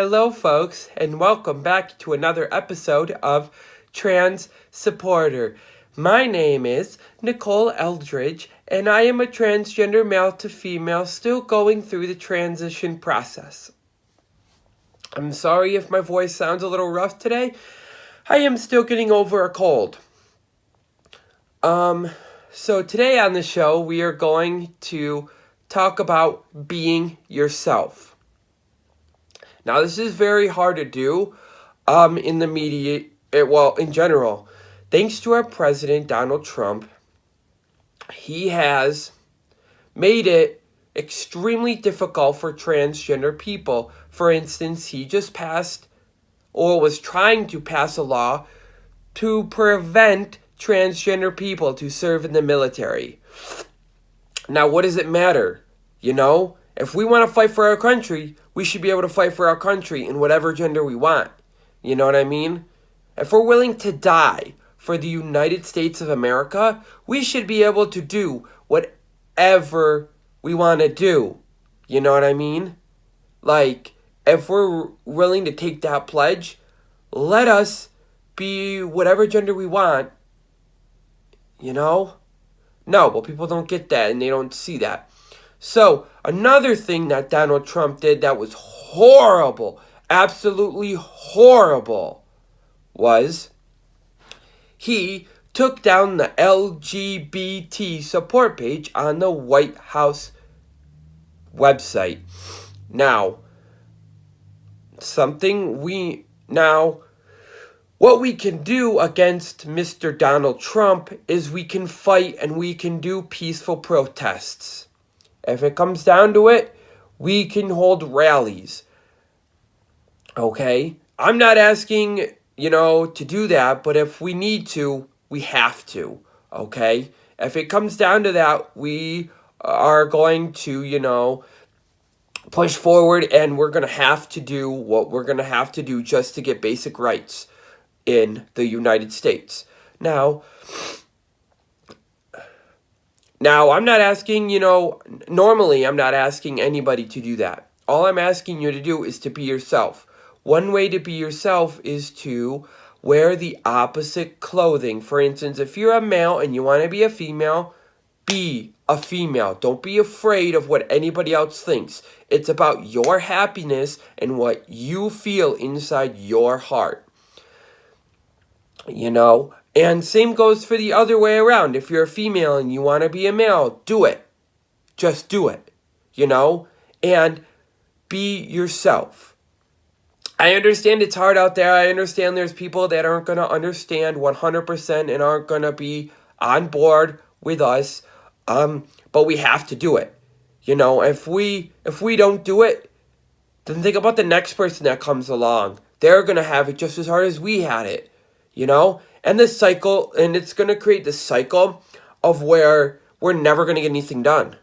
Hello, folks, and welcome back to another episode of Trans Supporter. My name is Nicole Eldridge, and I am a transgender male to female still going through the transition process. I'm sorry if my voice sounds a little rough today. I am still getting over a cold. So today on the show, we are going to talk about being yourself. Now, this is very hard to do in the media, in general. Thanks to our president, Donald Trump, he has made it extremely difficult for transgender people. For instance, he just passed, or was trying to pass, a law to prevent transgender people to serve in the military. Now, what does it matter? If we want to fight for our country, we should be able to fight for our country in whatever gender we want. You know what I mean? If we're willing to die for the United States of America, we should be able to do whatever we want to do. You know what I mean? Like, if we're willing to take that pledge, let us be whatever gender we want. No, but people don't get that and they don't see that. So, another thing that Donald Trump did that was horrible, absolutely horrible, was he took down the LGBT support page on the White House website. Now, what we can do against Mr. Donald Trump is we can fight and we can do peaceful protests. If it comes down to it, we can hold rallies. Okay? I'm not asking, to do that, but if we need to, we have to. Okay? If it comes down to that, we are going to, push forward, and we're going to have to do what we're going to have to do just to get basic rights in the United States. Now, I'm not asking, normally I'm not asking anybody to do that. All I'm asking you to do is to be yourself. One way to be yourself is to wear the opposite clothing. For instance, if you're a male and you want to be a female, be a female. Don't be afraid of what anybody else thinks. It's about your happiness and what you feel inside your heart. And same goes for the other way around. If you're a female and you want to be a male, do it. Just do it. And be yourself. I understand it's hard out there. I understand there's people that aren't going to understand 100% and aren't going to be on board with us. But we have to do it. If we don't do it, then think about the next person that comes along. They're going to have it just as hard as we had it. And this cycle, and it's going to create this cycle of where we're never going to get anything done.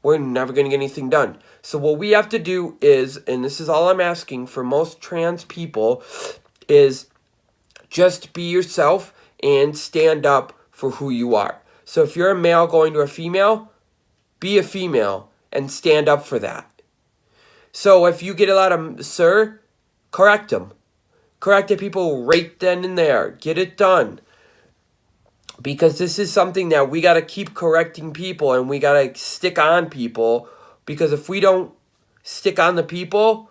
We're never going to get anything done. So what we have to do is, and this is all I'm asking for most trans people, is just be yourself and stand up for who you are. So if you're a male going to a female, be a female and stand up for that. So if you get a lot of sir, correct them. Correct the people right then and there. Get it done. Because this is something that we got to keep correcting people and we got to stick on people. Because if we don't stick on the people,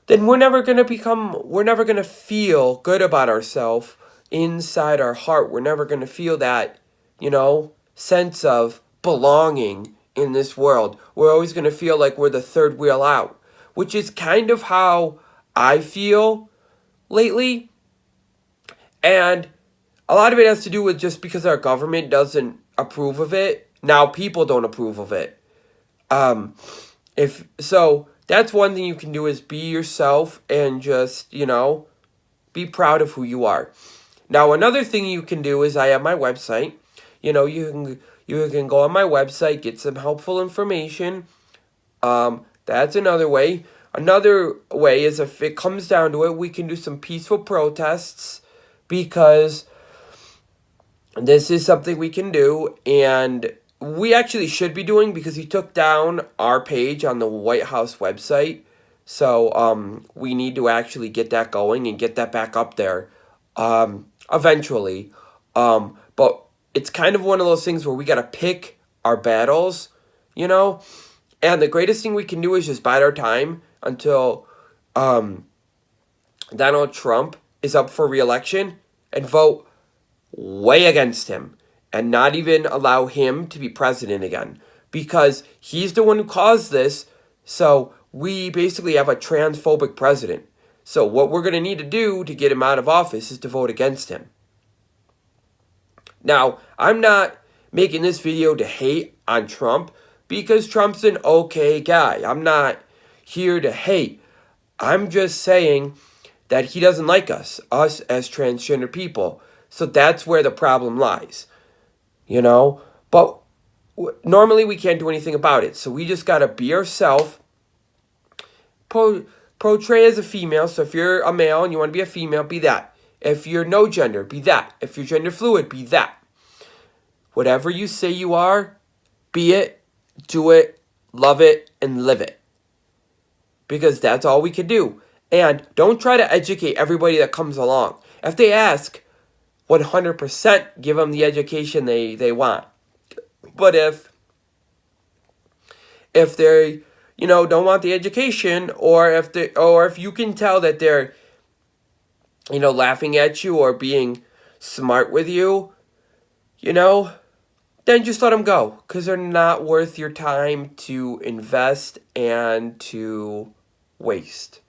then we're never going to feel good about ourselves inside our heart. We're never going to feel that, sense of belonging in this world. We're always going to feel like we're the third wheel out. Which is kind of how I feel lately, and a lot of it has to do with just because our government doesn't approve of it. Now people don't approve of it. That's one thing you can do is be yourself and just, be proud of who you are. Now another thing you can do is I have my website. You can go on my website, get some helpful information. That's another way. Another way is if it comes down to it, we can do some peaceful protests because this is something we can do and we actually should be doing because he took down our page on the White House website So we need to actually get that going and get that back up there eventually. But it's kind of one of those things where we got to pick our battles, you know? And the greatest thing we can do is just bide our time until Donald Trump is up for re-election and vote way against him and not even allow him to be president again, because he's the one who caused this. So we basically have a transphobic president. So what we're going to need to do to get him out of office is to vote against him. Now, I'm not making this video to hate on Trump, because Trump's an okay guy. I'm not here to hate. I'm just saying that he doesn't like us as transgender people. So that's where the problem lies, you know? But normally we can't do anything about it. So we just got to be ourselves, portray as a female. So if you're a male and you want to be a female, be that. If you're no gender, be that. If you're gender fluid, be that. Whatever you say you are, be it, do it, love it, and live it. Because that's all we can do. And don't try to educate everybody that comes along. If they ask, 100% give them the education they want. But if they, don't want the education, or if you can tell that they're, laughing at you or being smart with you, then just let them go, because they're not worth your time to invest and to waste.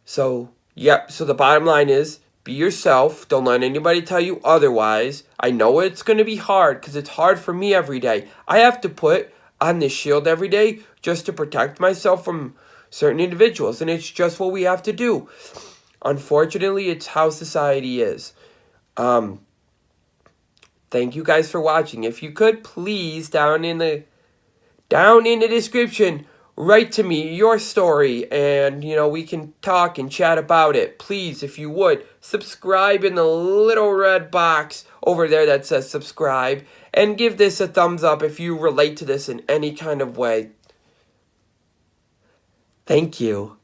So the bottom line is, be yourself. Don't let anybody tell you otherwise. I know it's going to be hard, because it's hard for me every day. I have to put on this shield every day just to protect myself from certain individuals, and it's just what we have to do. Unfortunately, it's how society is. Thank you guys for watching. If you could, please, down in the description, write to me your story, and we can talk and chat about it. Please, if you would, subscribe in the little red box over there that says subscribe, and give this a thumbs up if you relate to this in any kind of way. Thank you.